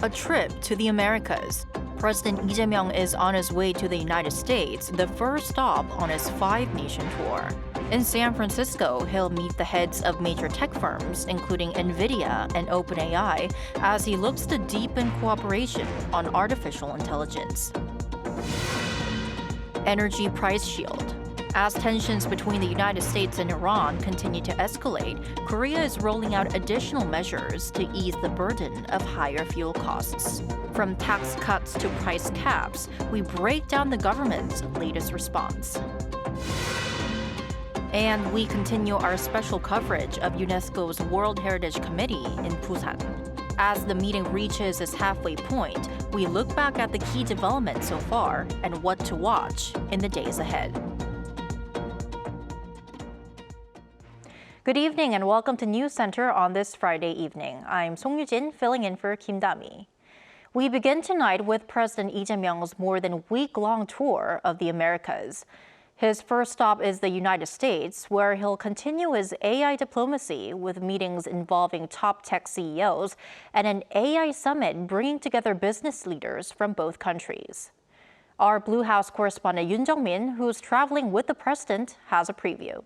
A trip to the Americas. President Lee Jae-myung is on his way to the United States, the first stop on his five-nation tour. In San Francisco, he'll meet the heads of major tech firms, including NVIDIA and OpenAI, as he looks to deepen cooperation on artificial intelligence. Energy price shield. As tensions between the United States and Iran continue to escalate, Korea is rolling out additional measures to ease the burden of higher fuel costs. From tax cuts to price caps, we break down the government's latest response. And we continue our special coverage of UNESCO's World Heritage Committee in Busan. As the meeting reaches its halfway point, we look back at the key developments so far and what to watch in the days ahead. Good evening and welcome to Newscenter on this Friday evening. I'm Song Yu-jin, filling in for Kim Da-mi. We begin tonight with President Lee Jae-myung's more than week-long tour of the Americas. His first stop is the United States, where he'll continue his AI diplomacy with meetings involving top tech CEOs and an AI summit bringing together business leaders from both countries. Our Blue House correspondent Yoon Jung-min, who's traveling with the president, has a preview.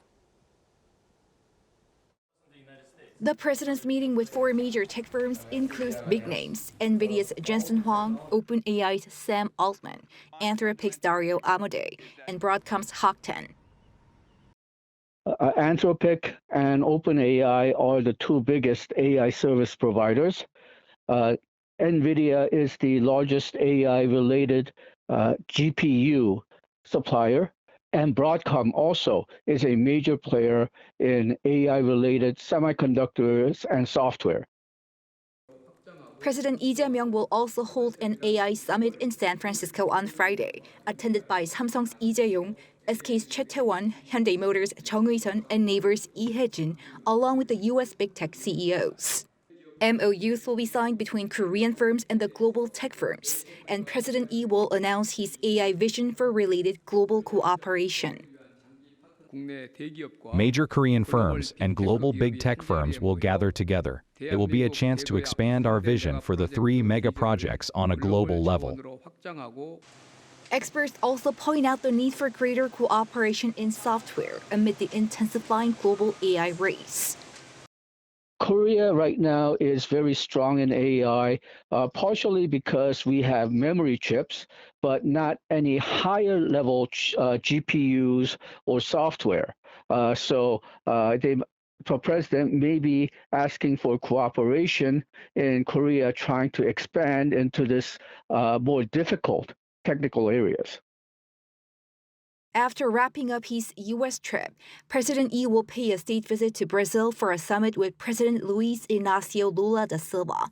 The president's meeting with four major tech firms includes big names: NVIDIA's Jensen Huang, OpenAI's Sam Altman, Anthropic's Dario Amodei, and Broadcom's Hock Tan. Anthropic and OpenAI are the two biggest AI service providers. NVIDIA is the largest AI-related GPU supplier. And Broadcom also is a major player in AI-related semiconductors and software. President Lee Jae-myung will also hold an AI summit in San Francisco on Friday, attended by Samsung's Lee Jae-yong, SK's Choi Tae-won, Hyundai Motors' Chung Ui-sun, and Naver's Lee Hae-jin, along with the U.S. big tech CEOs. MOUs will be signed between Korean firms and the global tech firms, and President Lee will announce his AI vision for related global cooperation. Major Korean firms and global big tech firms will gather together. It will be a chance to expand our vision for the three mega projects on a global level. Experts also point out the need for greater cooperation in software amid the intensifying global AI race. Korea right now is very strong in AI, partially because we have memory chips, but not any higher level GPUs or software. So the president may be asking for cooperation in Korea, trying to expand into this more difficult technical areas. After wrapping up his U.S. trip, President Lee will pay a state visit to Brazil for a summit with President Luiz Inácio Lula da Silva.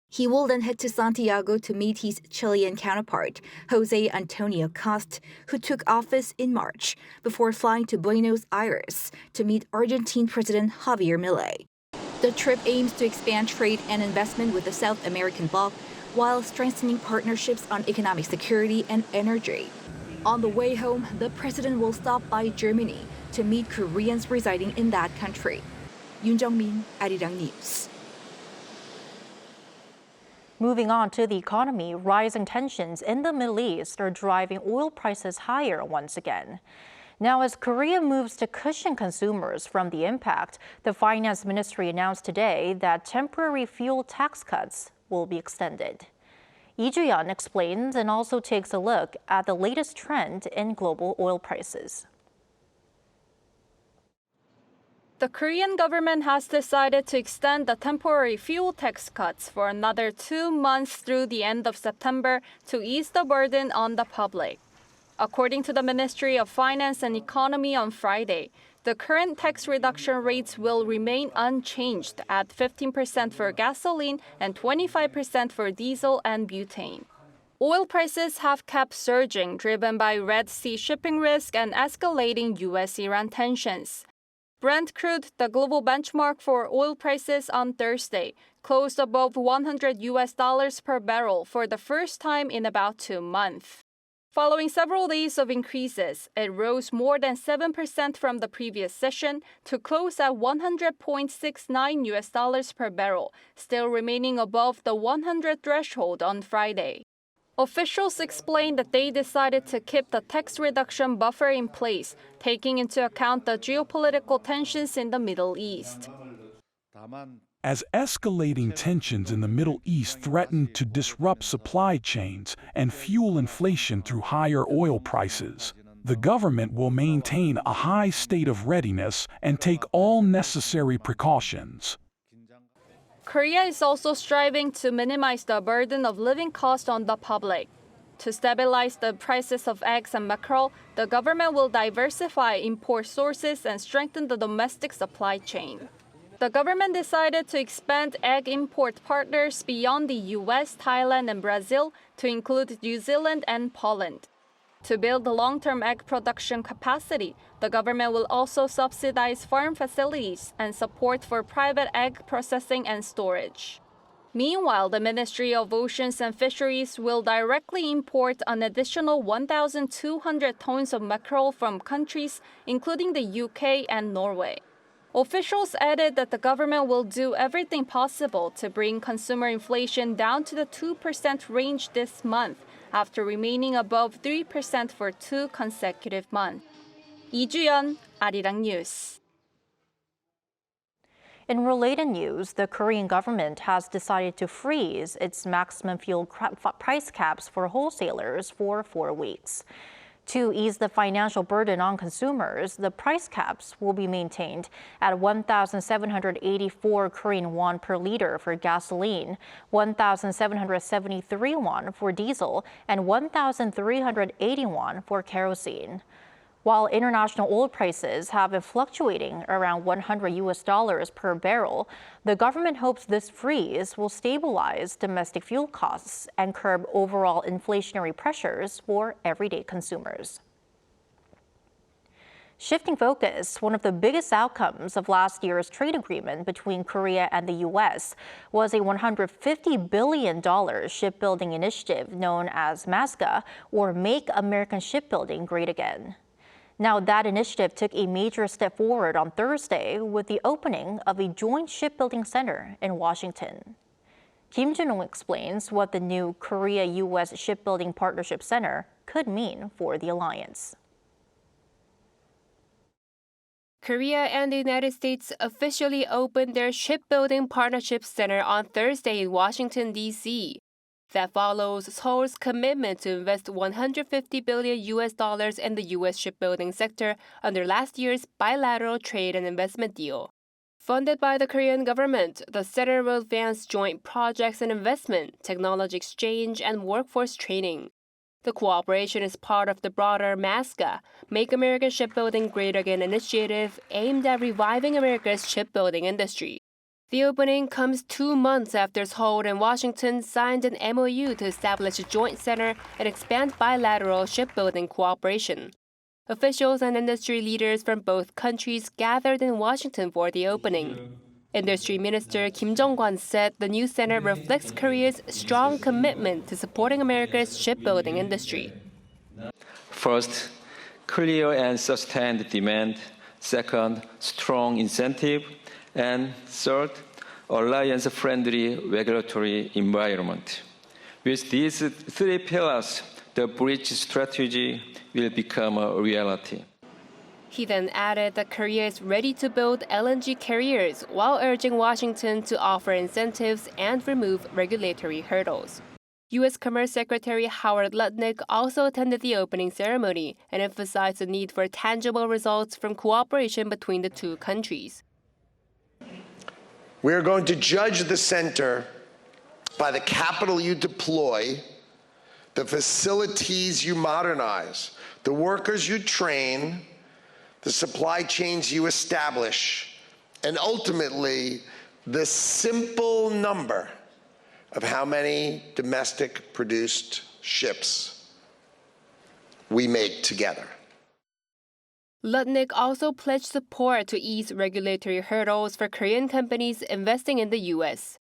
He will then head to Santiago to meet his Chilean counterpart, Jose Antonio Costa, who took office in March, before flying to Buenos Aires to meet Argentine President Javier Milei. The trip aims to expand trade and investment with the South American bloc, while strengthening partnerships on economic security and energy. On the way home, the president will stop by Germany to meet Koreans residing in that country. Yoon Jung-min, Arirang News. Moving on to the economy, rising tensions in the Middle East are driving oil prices higher once again. Now, as Korea moves to cushion consumers from the impact, the finance ministry announced today that temporary fuel tax cuts will be extended. Lee Ju-yeon explains and also takes a look at the latest trend in global oil prices. The Korean government has decided to extend the temporary fuel tax cuts for another 2 months through the end of September to ease the burden on the public. According to the Ministry of Finance and Economy on Friday, the current tax reduction rates will remain unchanged at 15% for gasoline and 25% for diesel and butane. Oil prices have kept surging, driven by Red Sea shipping risk and escalating U.S.-Iran tensions. Brent crude, the global benchmark for oil prices on Thursday, closed above $100 per barrel for the first time in about 2 months. Following several days of increases, it rose more than 7% from the previous session to close at $100.69 per barrel, still remaining above the 100 threshold on Friday. Officials explained that they decided to keep the tax reduction buffer in place, taking into account the geopolitical tensions in the Middle East. As escalating tensions in the Middle East threaten to disrupt supply chains and fuel inflation through higher oil prices, the government will maintain a high state of readiness and take all necessary precautions. Korea is also striving to minimize the burden of living costs on the public. To stabilize the prices of eggs and mackerel, the government will diversify import sources and strengthen the domestic supply chain. The government decided to expand egg import partners beyond the US, Thailand, and Brazil to include New Zealand and Poland. To build the long-term egg production capacity, the government will also subsidize farm facilities and support for private egg processing and storage. Meanwhile, the Ministry of Oceans and Fisheries will directly import an additional 1,200 tons of mackerel from countries including the UK and Norway. Officials added that the government will do everything possible to bring consumer inflation down to the 2% range this month, after remaining above 3% for 2 consecutive months. Lee Ju-yeon, Arirang News. In related news, the Korean government has decided to freeze its maximum fuel price caps for wholesalers for 4 weeks. To ease the financial burden on consumers, the price caps will be maintained at 1,784 Korean won per liter for gasoline, 1,773 won for diesel, and 1,380 won for kerosene. While international oil prices have been fluctuating around $100 per barrel, the government hopes this freeze will stabilize domestic fuel costs and curb overall inflationary pressures for everyday consumers. Shifting focus, one of the biggest outcomes of last year's trade agreement between Korea and the U.S. was a $150 billion shipbuilding initiative known as MASGA, or Make American Shipbuilding Great Again. Now, that initiative took a major step forward on Thursday with the opening of a joint shipbuilding center in Washington. Kim Jun-woo explains what the new Korea-U.S. Shipbuilding Partnership Center could mean for the alliance. Korea and the United States officially opened their Shipbuilding Partnership Center on Thursday in Washington, D.C. That follows Seoul's commitment to invest $150 billion in the U.S. shipbuilding sector under last year's bilateral trade and investment deal. Funded by the Korean government, the center will advance joint projects and investment, technology exchange, and workforce training. The cooperation is part of the broader MASGA, Make American Shipbuilding Great Again initiative aimed at reviving America's shipbuilding industry. The opening comes 2 months after Seoul and Washington signed an MOU to establish a joint center and expand bilateral shipbuilding cooperation. Officials and industry leaders from both countries gathered in Washington for the opening. Industry Minister Kim Jong-kwan said the new center reflects Korea's strong commitment to supporting America's shipbuilding industry. First, clear and sustained demand. Second, strong incentive. And third, alliance-friendly regulatory environment. With these 3 pillars, the bridge strategy will become a reality. He then added that Korea is ready to build LNG carriers while urging Washington to offer incentives and remove regulatory hurdles. U.S. Commerce Secretary Howard Lutnick also attended the opening ceremony and emphasized the need for tangible results from cooperation between the 2 countries. We are going to judge the center by the capital you deploy, the facilities you modernize, the workers you train, the supply chains you establish, and ultimately the simple number of how many domestic produced ships we make together. Lutnick also pledged support to ease regulatory hurdles for Korean companies investing in the U.S.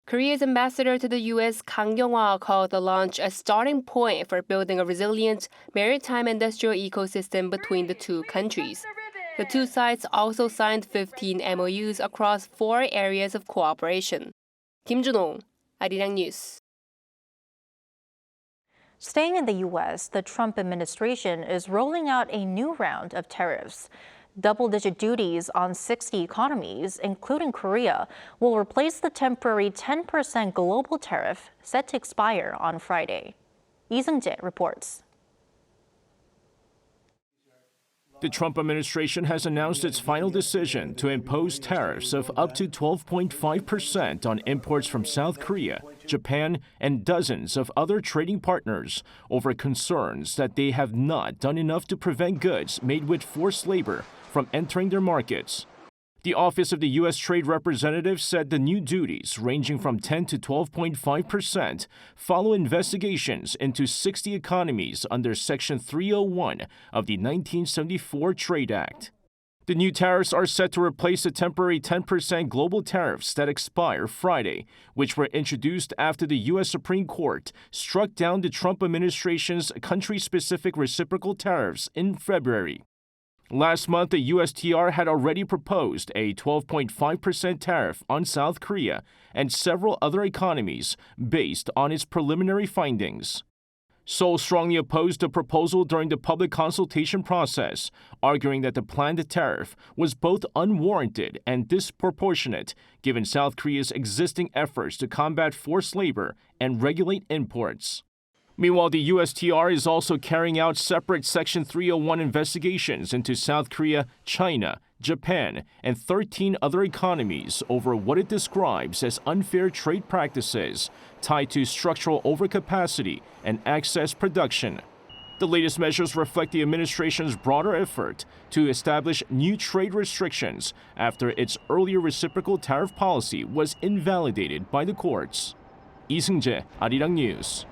Korea's ambassador to the U.S., Kang Yong-hwa, called the launch a starting point for building a resilient maritime industrial ecosystem between the two countries. The two sides also signed 15 MOUs across 4 areas of cooperation. Kim Jun-ho, Arirang News. Staying in the U.S., the Trump administration is rolling out a new round of tariffs. Double-digit duties on 60 economies, including Korea, will replace the temporary 10% global tariff set to expire on Friday. Lee Seung-jae reports. The Trump administration has announced its final decision to impose tariffs of up to 12.5% on imports from South Korea, Japan, and dozens of other trading partners over concerns that they have not done enough to prevent goods made with forced labor from entering their markets. The Office of the U.S. Trade Representative said the new duties, ranging from 10 to 12.5%, follow investigations into 60 economies under Section 301 of the 1974 Trade Act. The new tariffs are set to replace the temporary 10% global tariffs that expire Friday, which were introduced after the U.S. Supreme Court struck down the Trump administration's country-specific reciprocal tariffs in February. Last month, the USTR had already proposed a 12.5% tariff on South Korea and several other economies based on its preliminary findings. Seoul strongly opposed the proposal during the public consultation process, arguing that the planned tariff was both unwarranted and disproportionate given South Korea's existing efforts to combat forced labor and regulate imports. Meanwhile, the USTR is also carrying out separate Section 301 investigations into South Korea, China, Japan, and 13 other economies over what it describes as unfair trade practices tied to structural overcapacity and excess production. The latest measures reflect the administration's broader effort to establish new trade restrictions after its earlier reciprocal tariff policy was invalidated by the courts. Lee Seung-jae, Arirang News.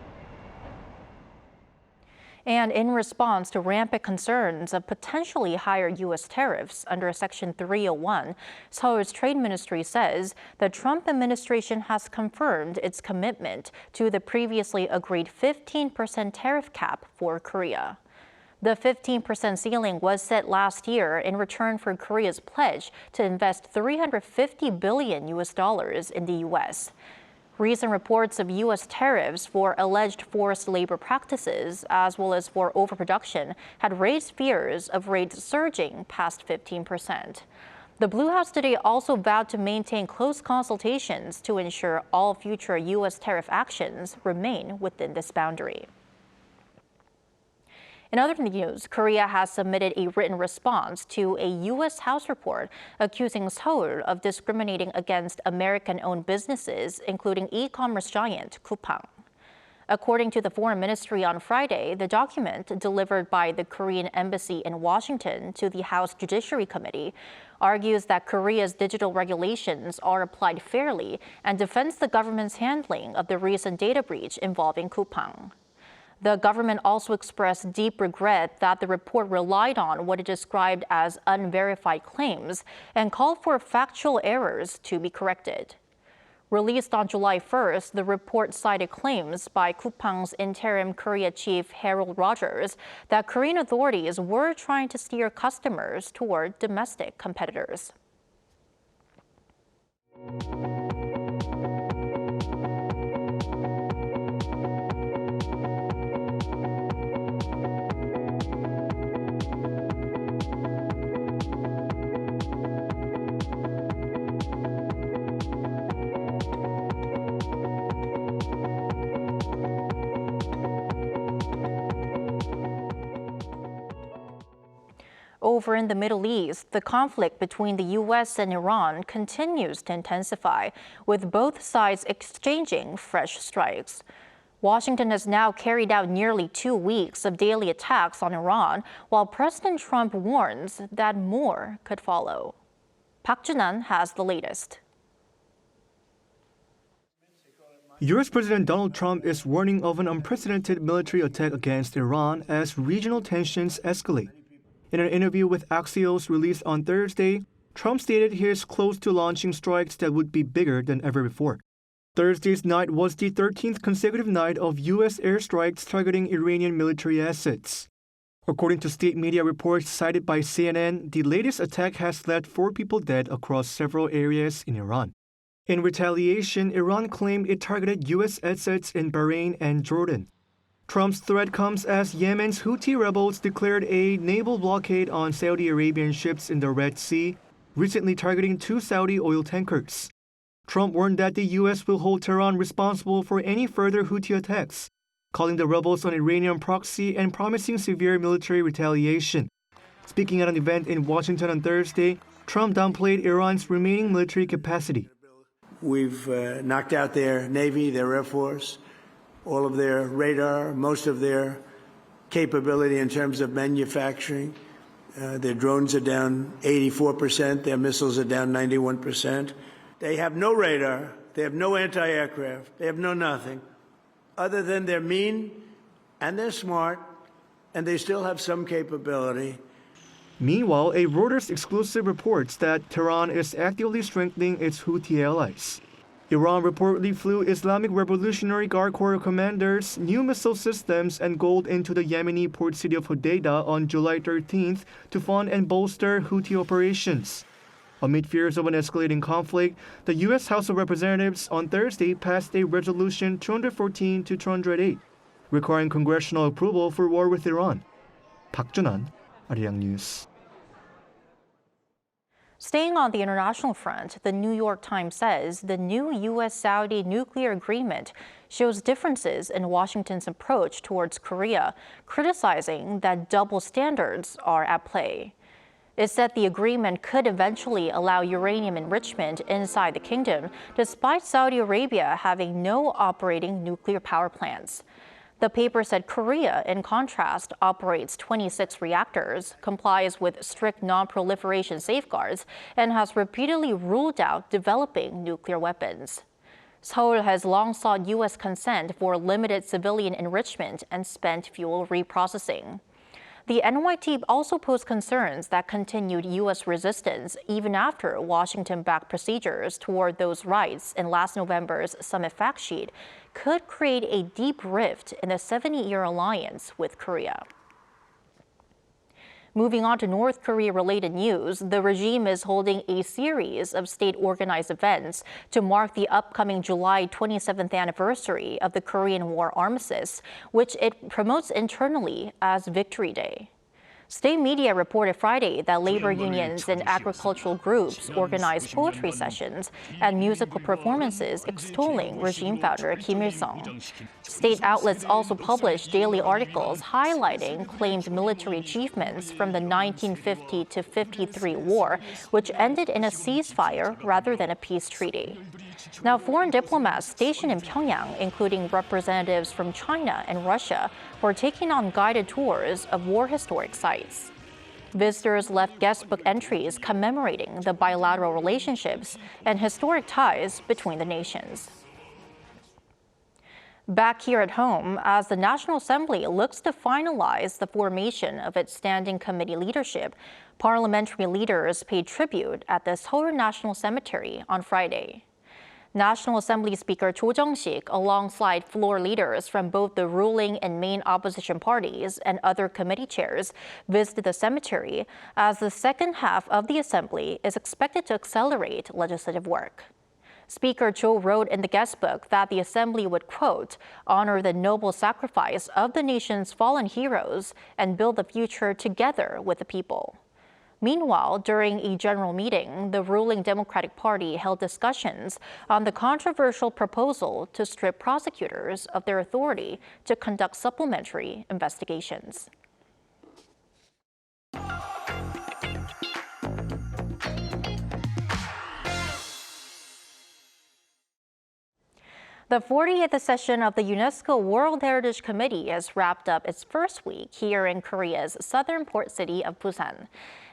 And in response to rampant concerns of potentially higher U.S. tariffs under Section 301, Seoul's Trade Ministry says the Trump administration has confirmed its commitment to the previously agreed 15% tariff cap for Korea. The 15% ceiling was set last year in return for Korea's pledge to invest $350 billion in the U.S. Recent reports of U.S. tariffs for alleged forced labor practices, as well as for overproduction, had raised fears of rates surging past 15%. The Blue House today also vowed to maintain close consultations to ensure all future U.S. tariff actions remain within this boundary. In other news, Korea has submitted a written response to a U.S. House report accusing Seoul of discriminating against American-owned businesses, including e-commerce giant Coupang. According to the Foreign Ministry on Friday, the document delivered by the Korean Embassy in Washington to the House Judiciary Committee argues that Korea's digital regulations are applied fairly and defends the government's handling of the recent data breach involving Coupang. The government also expressed deep regret that the report relied on what it described as unverified claims and called for factual errors to be corrected. Released on July 1st, the report cited claims by Coupang's interim Korea chief Harold Rogers that Korean authorities were trying to steer customers toward domestic competitors. Over in the Middle East, the conflict between the U.S. and Iran continues to intensify, with both sides exchanging fresh strikes. Washington has now carried out nearly 2 weeks of daily attacks on Iran, while President Trump warns that more could follow. Park Jun-an has the latest. U.S. President Donald Trump is warning of an unprecedented military attack against Iran as regional tensions escalate. In an interview with Axios released on Thursday, Trump stated he is close to launching strikes that would be bigger than ever before. Thursday's night was the 13th consecutive night of U.S. airstrikes targeting Iranian military assets. According to state media reports cited by CNN, the latest attack has left 4 people dead across several areas in Iran. In retaliation, Iran claimed it targeted U.S. assets in Bahrain and Jordan. Trump's threat comes as Yemen's Houthi rebels declared a naval blockade on Saudi Arabian ships in the Red Sea, recently targeting 2 Saudi oil tankers. Trump warned that the U.S. will hold Tehran responsible for any further Houthi attacks, calling the rebels an Iranian proxy and promising severe military retaliation. Speaking at an event in Washington on Thursday, Trump downplayed Iran's remaining military capacity. We've knocked out their Navy, their Air Force, all of their radar, most of their capability in terms of manufacturing. Their drones are down 84%, their missiles are down 91%. They have no radar, they have no anti-aircraft, they have no nothing, other than they're mean and they're smart and they still have some capability. Meanwhile, a Reuters exclusive reports that Tehran is actively strengthening its Houthi allies. Iran reportedly flew Islamic Revolutionary Guard Corps commanders' new missile systems and gold into the Yemeni port city of Hodeidah on July 13th to fund and bolster Houthi operations. Amid fears of an escalating conflict, the U.S. House of Representatives on Thursday passed a Resolution 214 to 208, requiring congressional approval for war with Iran. Park Jun-an, Arirang News. Staying on the international front, the New York Times says the new U.S.-Saudi nuclear agreement shows differences in Washington's approach towards Korea, criticizing that double standards are at play. It said the agreement could eventually allow uranium enrichment inside the kingdom, despite Saudi Arabia having no operating nuclear power plants. The paper said Korea, in contrast, operates 26 reactors, complies with strict non-proliferation safeguards, and has repeatedly ruled out developing nuclear weapons. Seoul has long sought U.S. consent for limited civilian enrichment and spent fuel reprocessing. The NYT also posed concerns that continued U.S. resistance even after Washington-backed procedures toward those rights in last November's summit fact sheet could create a deep rift in the 70-year alliance with Korea. Moving on to North Korea-related news, the regime is holding a series of state-organized events to mark the upcoming July 27th anniversary of the Korean War armistice, which it promotes internally as Victory Day. State media reported Friday that labor unions and agricultural groups organized poetry sessions and musical performances extolling regime founder Kim Il-sung. State outlets also published daily articles highlighting claimed military achievements from the 1950 to 53 war, which ended in a ceasefire rather than a peace treaty. Now, foreign diplomats stationed in Pyongyang, including representatives from China and Russia, were taking on guided tours of war historic sites. Visitors left guestbook entries commemorating the bilateral relationships and historic ties between the nations. Back here at home, as the National Assembly looks to finalize the formation of its standing committee leadership, parliamentary leaders paid tribute at the Seoul National Cemetery on Friday. National Assembly Speaker Cho Jung-sik, alongside floor leaders from both the ruling and main opposition parties and other committee chairs, visited the cemetery as the second half of the assembly is expected to accelerate legislative work. Speaker Cho wrote in the guestbook that the assembly would, quote, honor the noble sacrifice of the nation's fallen heroes and build the future together with the people. Meanwhile, during a general meeting, the ruling Democratic Party held discussions on the controversial proposal to strip prosecutors of their authority to conduct supplementary investigations. The 40th session of the UNESCO World Heritage Committee has wrapped up its first week here in Korea's southern port city of Busan.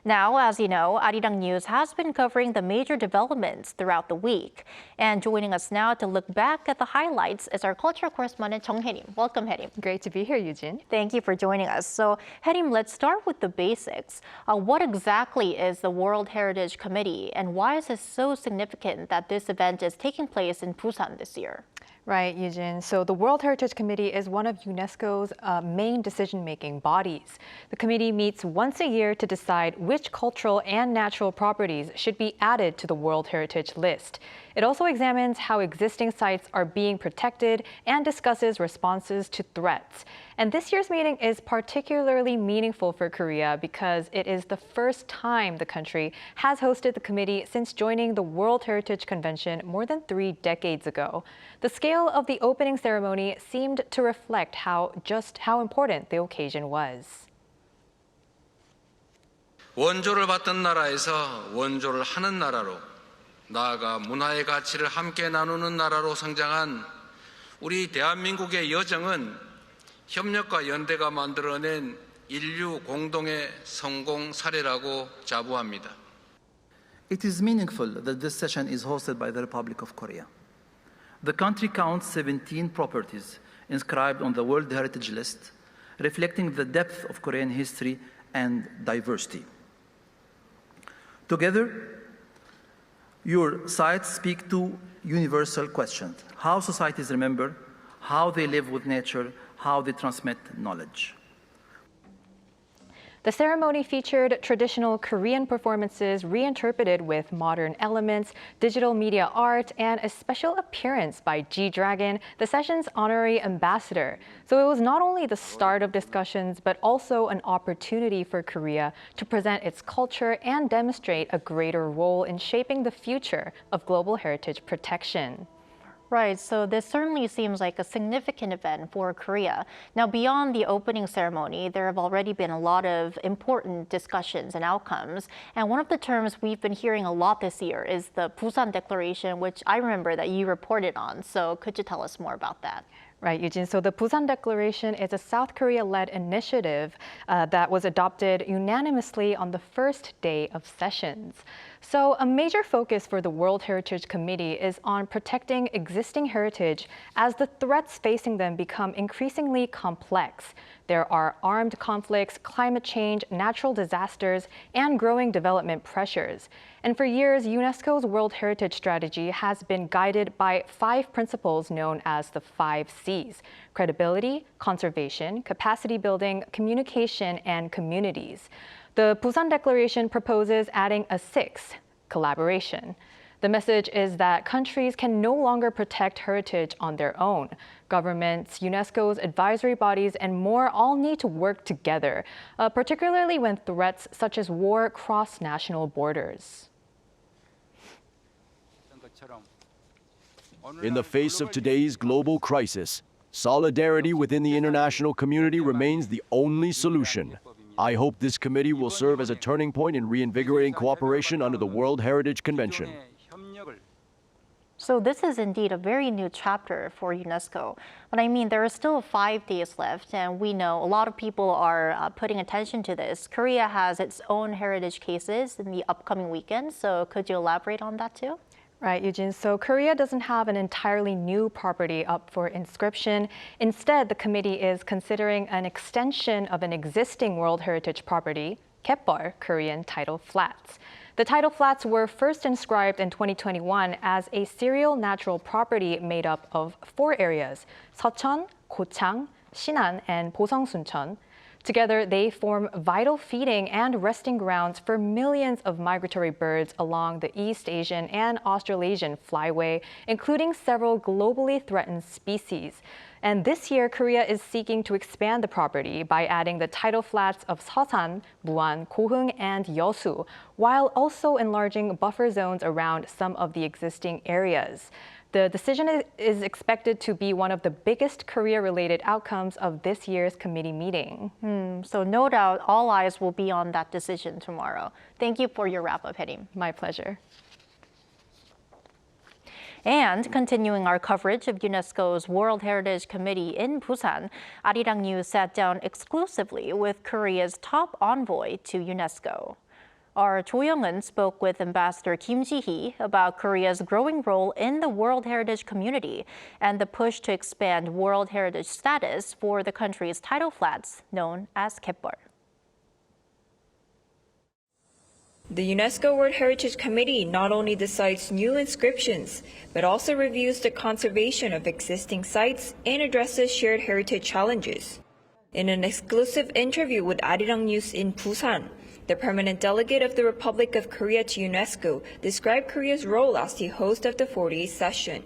Now, as you know, Arirang News has been covering the major developments throughout the week. And joining us now to look back at the highlights is our cultural correspondent, Jung Hae-rim. Welcome, Hae-rim. Great to be here, Eugene. Thank you for joining us. So, Hae-rim, let's start with the basics. What exactly is the World Heritage Committee, and why is it so significant that this event is taking place in Busan this year? Right, Eugene. So the World Heritage Committee is one of UNESCO's main decision-making bodies. The committee meets once a year to decide which cultural and natural properties should be added to the World Heritage list. It also examines how existing sites are being protected and discusses responses to threats. And this year's meeting is particularly meaningful for Korea because it is the first time the country has hosted the committee since joining the World Heritage Convention more than 3 decades ago. The scale of the opening ceremony seemed to reflect just how important the occasion was. 원조를 받던 나라에서 원조를 하는 나라로, 나아가 문화의 가치를 함께 나누는 나라로 성장한 우리 대한민국의 여정은 협력과 연대가 만들어낸 인류 공동의 성공 사례라고 자부합니다. It is meaningful that this session is hosted by the Republic of Korea. The country counts 17 properties inscribed on the World Heritage List, reflecting the depth of Korean history and diversity. Together, your sites speak to universal questions: how societies remember, how they live with nature, how they transmit knowledge. The ceremony featured traditional Korean performances reinterpreted with modern elements, digital media art, and a special appearance by G-Dragon, the session's honorary ambassador. So it was not only the start of discussions, but also an opportunity for Korea to present its culture and demonstrate a greater role in shaping the future of global heritage protection. Right, so this certainly seems like a significant event for Korea. Now, beyond the opening ceremony, there have already been a lot of important discussions and outcomes. And one of the terms we've been hearing a lot this year is the Busan Declaration, which I remember that you reported on. So could you tell us more about that? Right, Eugene. So the Busan Declaration is a South Korea-led initiative that was adopted unanimously on the first day of sessions. So a major focus for the World Heritage Committee is on protecting existing heritage as the threats facing them become increasingly complex. There are armed conflicts, climate change, natural disasters, and growing development pressures. And for years, UNESCO's World Heritage Strategy has been guided by 5 principles known as the 5 C's: credibility, conservation, capacity building, communication, and communities. The Busan Declaration proposes adding a 6th: collaboration. The message is that countries can no longer protect heritage on their own. Governments, UNESCO's advisory bodies, and more all need to work together, particularly when threats such as war cross national borders. In the face of today's global crisis, solidarity within the international community remains the only solution. I hope this committee will serve as a turning point in reinvigorating cooperation under the World Heritage Convention. So this is indeed a very new chapter for UNESCO. But I mean, there are still 5 days left, and we know a lot of people are putting attention to this. Korea has its own heritage cases in the upcoming weekend, so could you elaborate on that too? Right, Eugene. So Korea doesn't have an entirely new property up for inscription. Instead, the committee is considering an extension of an existing World Heritage property, Gaeol, Korean tidal flats. The tidal flats were first inscribed in 2021 as a serial natural property made up of 4 areas: Seocheon, Gochang, Sinan, and Boseong-Suncheon. Together, they form vital feeding and resting grounds for millions of migratory birds along the East Asian and Australasian flyway, including several globally threatened species. And this year, Korea is seeking to expand the property by adding the tidal flats of Seosan, Muan, Goheung, and Yeosu, while also enlarging buffer zones around some of the existing areas. The decision is expected to be one of the biggest Korea-related outcomes of this year's committee meeting. So no doubt all eyes will be on that decision tomorrow. Thank you for your wrap-up, Hae-rim. My pleasure. And continuing our coverage of UNESCO's World Heritage Committee in Busan, Arirang News sat down exclusively with Korea's top envoy to UNESCO. Our Cho Young-eun spoke with Ambassador Kim Ji-hee about Korea's growing role in the World Heritage community and the push to expand World Heritage status for the country's tidal flats, known as Gov't. The UNESCO World Heritage Committee not only decides new inscriptions, but also reviews the conservation of existing sites and addresses shared heritage challenges. In an exclusive interview with Arirang News in Busan, the permanent delegate of the Republic of Korea to UNESCO described Korea's role as the host of the 48th session.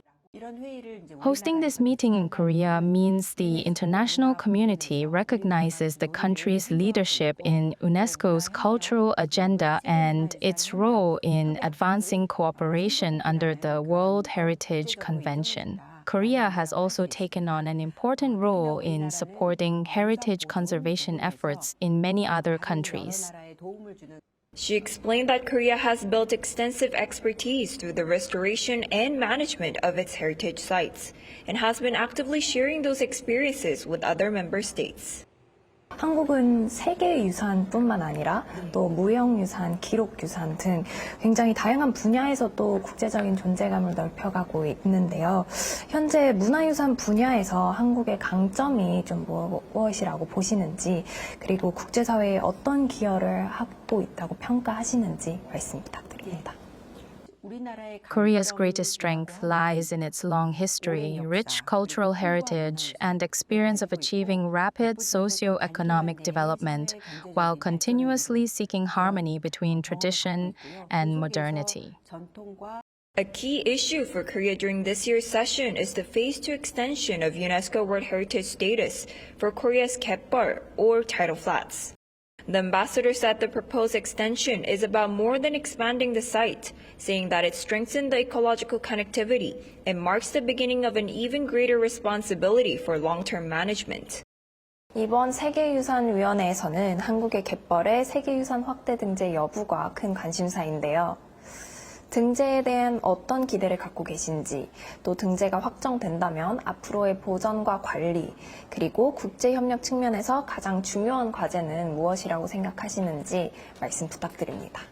Hosting this meeting in Korea means the international community recognizes the country's leadership in UNESCO's cultural agenda and its role in advancing cooperation under the World Heritage Convention. Korea has also taken on an important role in supporting heritage conservation efforts in many other countries. She explained that Korea has built extensive expertise through the restoration and management of its heritage sites and has been actively sharing those experiences with other member states. 한국은 세계유산뿐만 아니라 또 무형유산, 기록유산 등 굉장히 다양한 분야에서 또 국제적인 존재감을 넓혀가고 있는데요. 현재 문화유산 분야에서 한국의 강점이 좀 무엇이라고 보시는지, 그리고 국제사회에 어떤 기여를 하고 있다고 평가하시는지 말씀 부탁드립니다. Korea's greatest strength lies in its long history, rich cultural heritage, and experience of achieving rapid socio-economic development while continuously seeking harmony between tradition and modernity. A key issue for Korea during this year's session is the Phase 2 extension of UNESCO World Heritage status for Korea's Gov't, or tidal flats. The ambassador said the proposed extension is about more than expanding the site, saying that it strengthens the ecological connectivity and marks the beginning of an even greater responsibility for long-term management. 이번 세계유산위원회에서는 한국의 갯벌의 세계유산 확대 등재 여부가 큰 관심사인데요. 등재에 대한 어떤 기대를 갖고 계신지, 또 등재가 확정된다면 앞으로의 보전과 관리, 그리고 국제협력 측면에서 가장 중요한 과제는 무엇이라고 생각하시는지 말씀 부탁드립니다.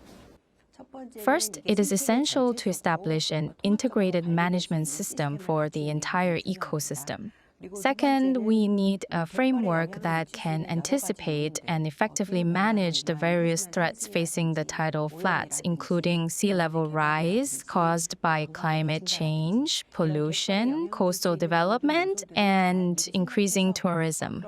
First, it is essential to establish an integrated management system for the entire ecosystem. Second, we need a framework that can anticipate and effectively manage the various threats facing the tidal flats, including sea level rise caused by climate change, pollution, coastal development, and increasing tourism.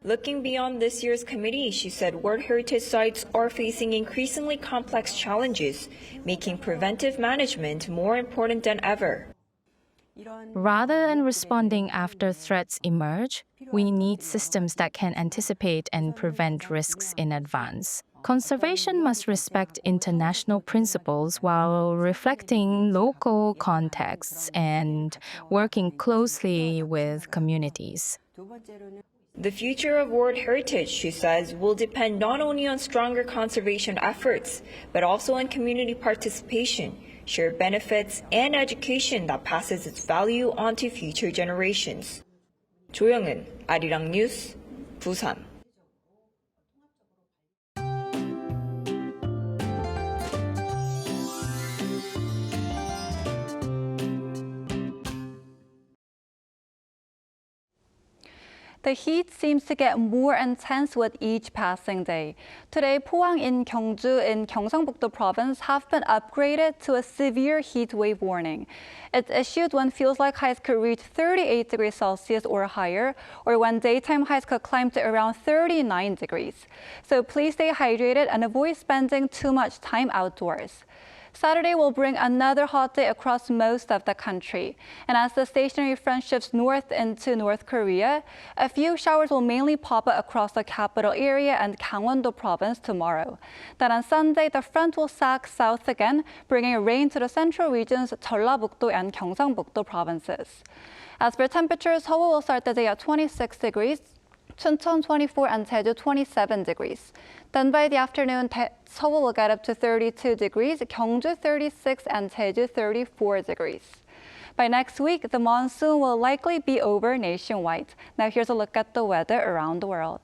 Looking beyond this year's committee, she said World Heritage sites are facing increasingly complex challenges, making preventive management more important than ever. Rather than responding after threats emerge, we need systems that can anticipate and prevent risks in advance. Conservation must respect international principles while reflecting local contexts and working closely with communities. The future of World Heritage, she says, will depend not only on stronger conservation efforts, but also on community participation, shared benefits, and education that passes its value on to future generations. Cho Young-eun, Arirang News, Busan. The heat seems to get more intense with each passing day. Today, Pohang in Gyeongju in Gyeongsang-Buk-do province have been upgraded to a severe heat wave warning. It's issued when feels like highs could reach 38 degrees Celsius or higher, or when daytime highs could climb to around 39 degrees. So please stay hydrated and avoid spending too much time outdoors. Saturday will bring another hot day across most of the country. And as the stationary front shifts north into North Korea, a few showers will mainly pop up across the capital area and Gangwon-do province tomorrow. Then on Sunday, the front will sag south again, bringing rain to the central region's Jeollabuk-do and Gyeongsang-Buk-do provinces. As for temperatures, Seoul will start the day at 26 degrees, Chuncheon 24 and Jeju 27 degrees. Then by the afternoon, Seoul will get up to 32 degrees, Gyeongju 36 and Jeju 34 degrees. By next week, the monsoon will likely be over nationwide. Now here's a look at the weather around the world.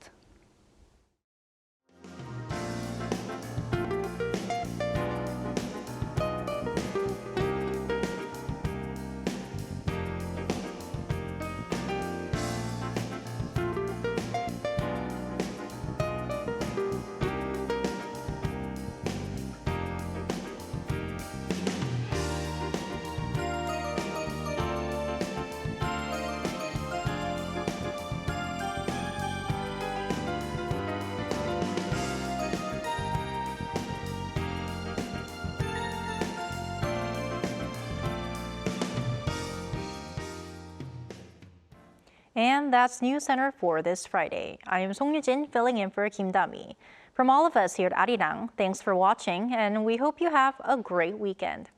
And that's Newscenter for this Friday. I am Songyujin, filling in for Kim Dami. From all of us here at Arirang, thanks for watching, and we hope you have a great weekend.